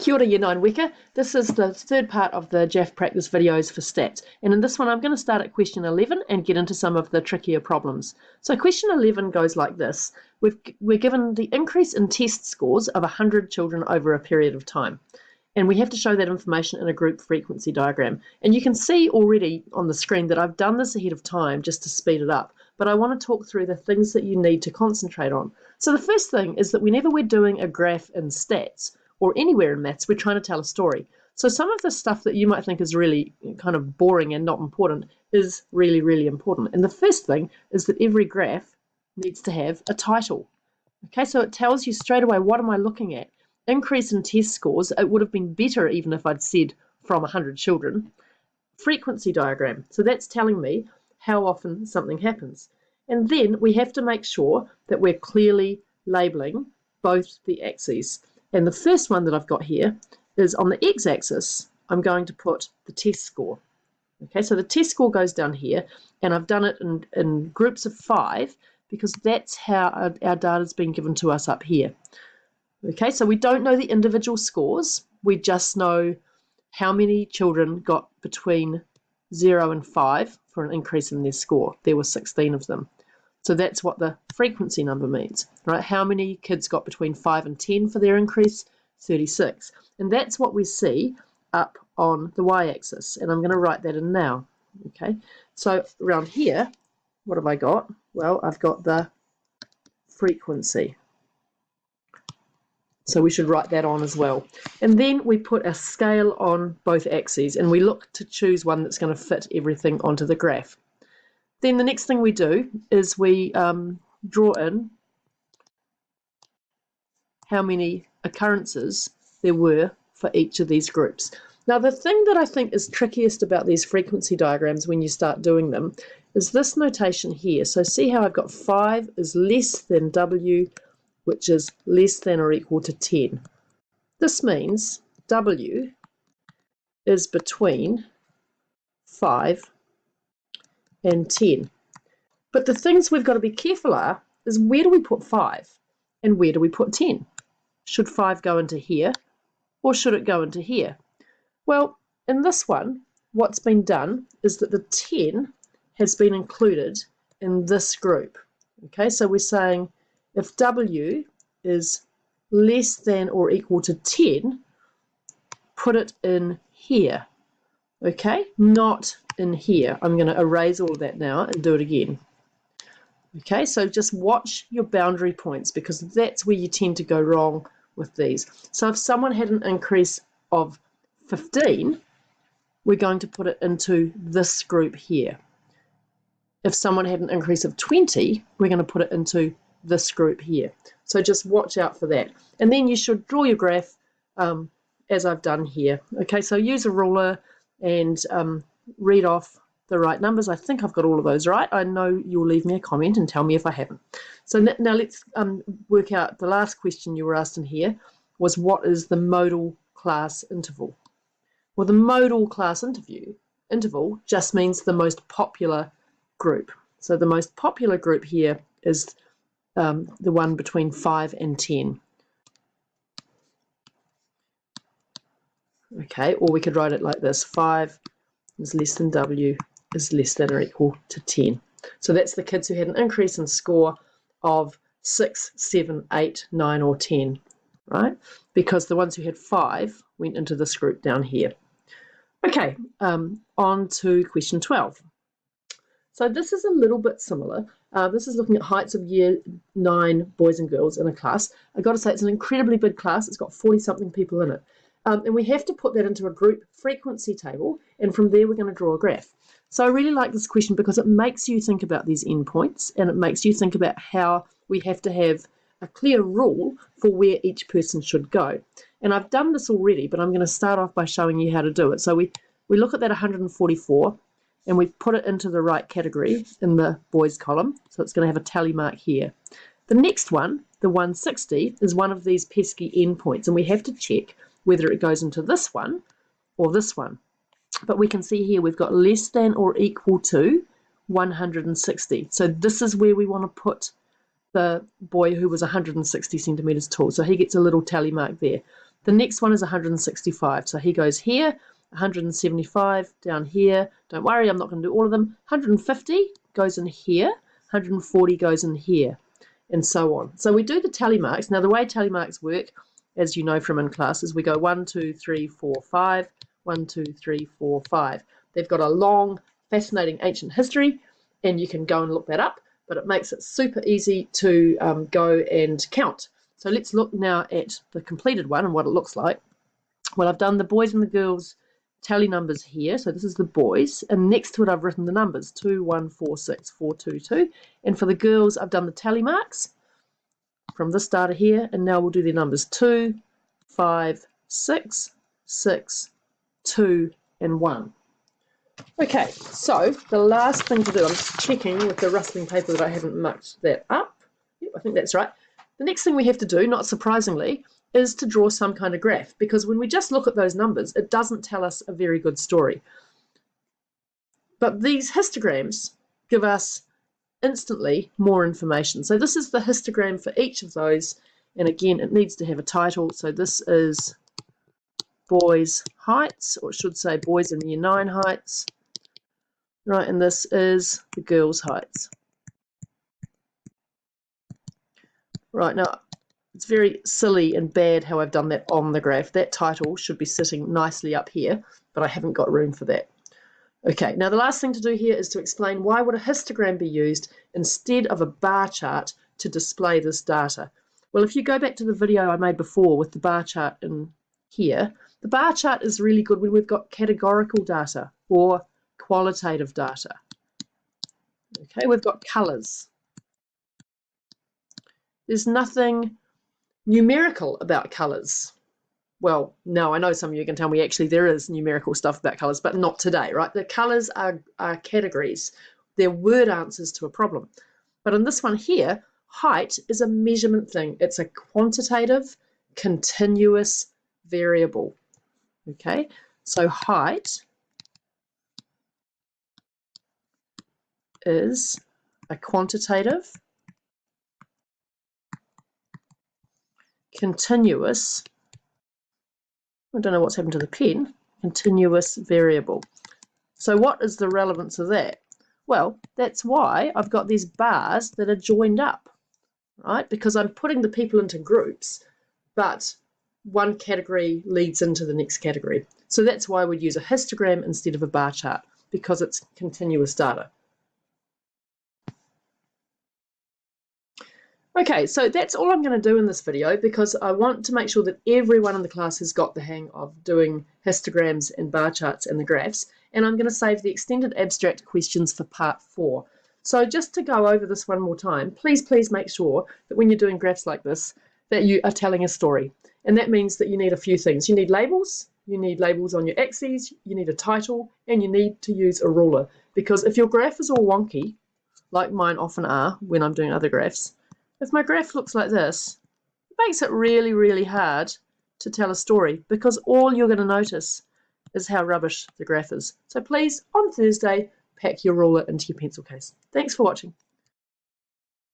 Kia ora Year 9 WEKA. This is the third part of the JAF practice videos for stats. And in this one, I'm going to start at question 11 and get into some of the trickier problems. So question 11 goes like this. We're given the increase in test scores of 100 children over a period of time. And we have to show that information in a group frequency diagram. And you can see already on the screen that I've done this ahead of time just to speed it up. But I want to talk through the things that you need to concentrate on. So the first thing is that whenever we're doing a graph in stats, or anywhere in maths, we're trying to tell a story. So some of the stuff that you might think is really kind of boring and not important is really, really important. And the first thing is that every graph needs to have a title. Okay, so it tells you straight away, what am I looking at? Increase in test scores. It would have been better even if I'd said from 100 children. Frequency diagram. So that's telling me how often something happens. And then we have to make sure that we're clearly labeling both the axes. And the first one that I've got here is on the x-axis, I'm going to put the test score. Okay, so the test score goes down here, and I've done it in groups of 5 because that's how our data's been given to us up here. Okay, so we don't know the individual scores. We just know how many children got between 0 and 5 for an increase in their score. There were 16 of them. So that's what the frequency number means, right? How many kids got between 5 and 10 for their increase? 36. And that's what we see up on the y-axis. And I'm going to write that in now. Okay, so around here, what have I got? Well, I've got the frequency. So we should write that on as well. And then we put a scale on both axes, and we look to choose one that's going to fit everything onto the graph. Then the next thing we do is we draw in how many occurrences there were for each of these groups. Now, the thing that I think is trickiest about these frequency diagrams when you start doing them is this notation here. So see how I've got 5 is less than W, which is less than or equal to 10. This means W is between 5 and 10. But the things we've got to be careful is where do we put 5 and where do we put 10? Should 5 go into here or should it go into here? Well, in this one, what's been done is that the 10 has been included in this group. Okay, so we're saying if W is less than or equal to 10, put it in here. Okay, not in here. I'm going to erase all of that now and do it again. Okay, so just watch your boundary points because that's where you tend to go wrong with these. So if someone had an increase of 15, we're going to put it into this group here. If someone had an increase of 20, we're going to put it into this group here. So just watch out for that. And then you should draw your graph as I've done here. Okay, so use a ruler and read off the right numbers. I think I've got all of those right. I know you'll leave me a comment and tell me if I haven't. So now let's work out the last question you were asked in here was what is the modal class interval? Well, the modal class interval just means the most popular group. So the most popular group here is the one between 5 and 10. Okay, or we could write it like this. 5 is less than W is less than or equal to 10. So that's the kids who had an increase in score of 6, 7, 8, 9, or 10, right? Because the ones who had 5 went into this group down here. Okay, on to question 12. So this is a little bit similar. This is looking at heights of year 9 boys and girls in a class. I've got to say it's an incredibly big class. It's got 40-something people in it. And we have to put that into a group frequency table, and from there we're going to draw a graph. So I really like this question because it makes you think about these endpoints, and it makes you think about how we have to have a clear rule for where each person should go. And I've done this already, but I'm going to start off by showing you how to do it. So we look at that 144, and we put it into the right category in the boys column. So it's going to have a tally mark here. The next one, the 160, is one of these pesky endpoints, and we have to check whether it goes into this one or this one. But we can see here we've got less than or equal to 160. So this is where we want to put the boy who was 160 centimetres tall. So he gets a little tally mark there. The next one is 165. So he goes here, 175 down here. Don't worry, I'm not going to do all of them. 150 goes in here, 140 goes in here, and so on. So we do the tally marks. Now the way tally marks work, as you know from in class, is we go 1, 2, 3, 4, 5, 1, 2, 3, 4, 5. They've got a long, fascinating ancient history, and you can go and look that up, but it makes it super easy to go and count. So let's look now at the completed one and what it looks like. Well, I've done the boys and the girls tally numbers here. So this is the boys, and next to it I've written the numbers 2, 1, 4, 6, 4, 2, 2. And for the girls, I've done the tally marks from this data here, and now we'll do the numbers 2, 5, 6, 6, 2, and 1. Okay, so the last thing to do, I'm just checking with the rustling paper that I haven't mucked that up. Yep, I think that's right. The next thing we have to do, not surprisingly, is to draw some kind of graph, because when we just look at those numbers, it doesn't tell us a very good story. But these histograms give us instantly more information. So this is the histogram for each of those, and again, it needs to have a title. So this is boys' heights, or it should say boys in year 9 heights, right, and this is the girls' heights. Right, now it's very silly and bad how I've done that on the graph. That title should be sitting nicely up here, but I haven't got room for that. Okay, now the last thing to do here is to explain why would a histogram be used instead of a bar chart to display this data. Well, if you go back to the video I made before with the bar chart in here, the bar chart is really good when we've got categorical data or qualitative data. Okay, we've got colours. There's nothing numerical about colours. Well, no, I know some of you can tell me actually there is numerical stuff about colours, but not today, right? The colours are categories. They're word answers to a problem. But in this one here, height is a measurement thing. It's a quantitative, continuous variable. Okay, so height is a quantitative, continuous, I don't know what's happened to the pen, continuous variable. So what is the relevance of that? Well, that's why I've got these bars that are joined up, right? Because I'm putting the people into groups, but one category leads into the next category. So that's why we'd use a histogram instead of a bar chart, because it's continuous data. Okay, so that's all I'm going to do in this video, because I want to make sure that everyone in the class has got the hang of doing histograms and bar charts and the graphs, and I'm going to save the extended abstract questions for part 4. So just to go over this one more time, please make sure that when you're doing graphs like this, that you are telling a story. And that means that you need a few things. You need labels on your axes, you need a title, and you need to use a ruler. Because if your graph is all wonky, like mine often are when I'm doing other graphs, if my graph looks like this, it makes it really, really hard to tell a story, because all you're going to notice is how rubbish the graph is. So please, on Thursday, pack your ruler into your pencil case. Thanks for watching.